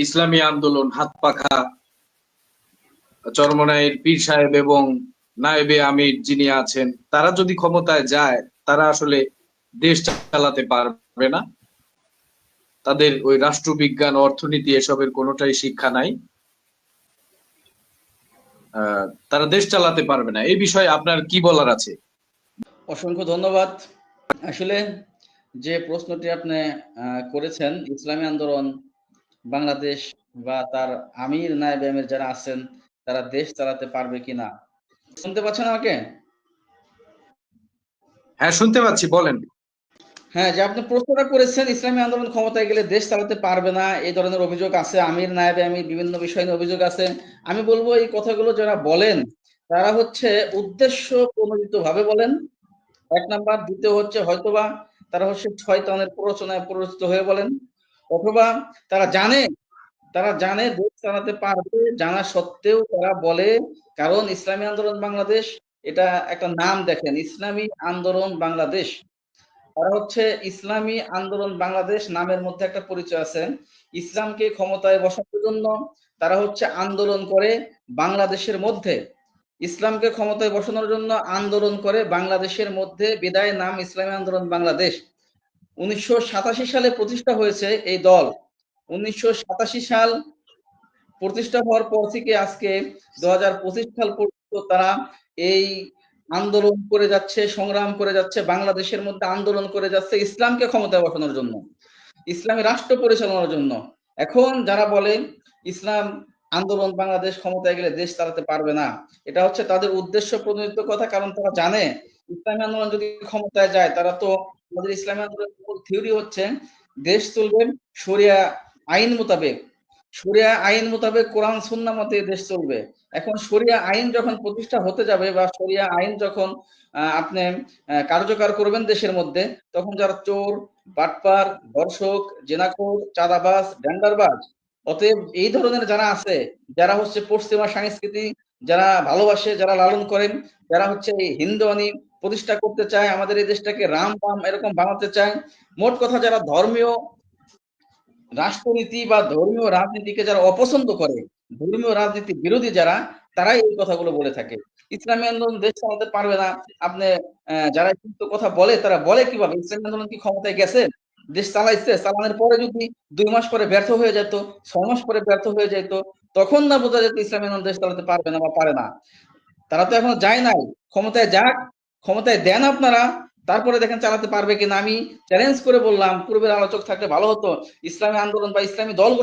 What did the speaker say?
ইসলামী আন্দোলন, হাত পাখা, চরমনাইয়ের পীর সাহেব এবং নায়েবে আমির যিনি আছেন, তারা যদি ক্ষমতায় যায়, তারা আসলে দেশ চালাতে পারবে না। তাদের ওই রাষ্ট্রবিজ্ঞান, অর্থনীতি এসবের কোনোটাই শিক্ষা নাই। তারা দেশ চালাতে পারবে না। এই বিষয়ে আপনার কি বলার আছে? অসংখ্য ধন্যবাদ। আসলে যে প্রশ্নটি আপনি করেছেন, ইসলামী আন্দোলন বাংলাদেশ বা তার আমির নায়েবে আমির যারা আছেন তারা দেশ চালাতে পারবে কিনা, শুনতে পাচ্ছেন আমাকে? হ্যাঁ, শুনতে পাচ্ছি, বলেন। হ্যাঁ, যে আপনি প্রশ্নটা করেছেন ইসলামী আন্দোলন ক্ষমতায় গেলে দেশ চালাতে পারবে না, এই ধরনের অভিযোগ আছে, আমির নায়েবে আমির বিভিন্ন বিষয় নিয়ে অভিযোগ আছে। আমি বলবো এই কথাগুলো যারা বলেন তারা হচ্ছে উদ্দেশ্য প্রণোদিত ভাবে বলেন, এক নাম্বার। দ্বিতীয় হচ্ছে হয়তোবা তারা হচ্ছে শয়তানের প্ররোচনায় প্ররোচিত হয়ে বলেন, অথবা তারা জানে দেশ চালাতে পারবে, জানা সত্ত্বেও তারা বলে। কারণ ইসলামী আন্দোলন বাংলাদেশ, এটা একটা নাম দেখেন, ইসলামী আন্দোলন বাংলাদেশ। তারা হচ্ছে ইসলামী আন্দোলন বাংলাদেশ নামের মধ্যে একটা পরিচয় আছে। ইসলামকে ক্ষমতায় বসানোর জন্য তারা হচ্ছে আন্দোলন করে বাংলাদেশের মধ্যে, ইসলামকে ক্ষমতায় বসানোর জন্য আন্দোলন করে বাংলাদেশের মধ্যে, বিদায় নাম ইসলামী আন্দোলন বাংলাদেশ। 1987 সালে প্রতিষ্ঠা হয়েছে এই দল। 1987 সাল প্রতিষ্ঠা হওয়ার পর থেকে আজকে 2025 সাল পর্যন্ত তারা এই আন্দোলন করে যাচ্ছে, সংগ্রাম করে যাচ্ছে, বাংলাদেশের মধ্যে আন্দোলন করে যাচ্ছে ইসলামকে ক্ষমতায় বসানোর জন্য, ইসলামী রাষ্ট্র পরিচালনার জন্য। এখন যারা বলে ইসলাম আন্দোলন বাংলাদেশ ক্ষমতায় গেলে দেশ চালাতে পারবে না, এটা হচ্ছে তাদের উদ্দেশ্য প্রণোদিত কথা। কারণ তারা জানে ইসলামী আন্দোলন যদি ক্ষমতায় যায়, তারা তো, আমাদের ইসলামী আন্দোলনের মূল থিওরি হচ্ছে দেশ চলবে শরিয়া আইন মোতাবেক, শরিয়া আইন মোতাবেক, কোরআন সুন্নাহ মতে দেশ চলবে। এখন শরিয়া আইন যখন প্রতিষ্ঠা হতে যাবে বা শরিয়া আইন যখন আপনি কার্যকর করবেন দেশের মধ্যে, তখন যারা চোর, বাটপার, ধর্ষক, জেনাখোর, চাঁদাবাজ, ডেন্ডারবাজ, অতএব এই ধরনের যারা আছে, যারা হচ্ছে পশ্চিমা সংস্কৃতি যারা ভালোবাসে, যারা লালন করেন, যারা হচ্ছে এই হিন্দুয়ানি প্রতিষ্ঠা করতে চায়, আমাদের এই দেশটাকে রাম বাম এরকম বানাতে চায়, মোট কথা যারা ধর্মীয় রাষ্ট্রনীতি বা ধর্মীয় রাজনীতিকে যারা অপছন্দ করে, ধর্মীয় রাজনীতি বিরোধী যারা, তারাই এই কথাগুলো বলে থাকে। ইসলামী আন্দোলন দেশ চালাতে পারবে না। আপনি যারা কিন্তু কথা বলে, তারা বলে কিভাবে? ইসলামী আন্দোলন কি ক্ষমতায় গেছে, দেশ চালাইছে? চালানোর পরে যদি 2 মাস পরে ব্যর্থ হয়ে যেত, 6 মাস পরে ব্যর্থ হয়ে যেত, তখন না বোঝা যেত ইসলামী আন্দোলন দেশ চালাতে পারবে না বা পারে না। তারা তো এখনো যায় নাই। ক্ষমতায় যাক, ক্ষমতায় দেন আপনারা, তারপরে দেখেন চালাতে পারবে কিনা। আমি চ্যালেঞ্জ করে বললাম, পূর্বের আলোচক থাকলে ভালো হতো, ইসলামী আন্দোলন বা ইসলামী দলগুলো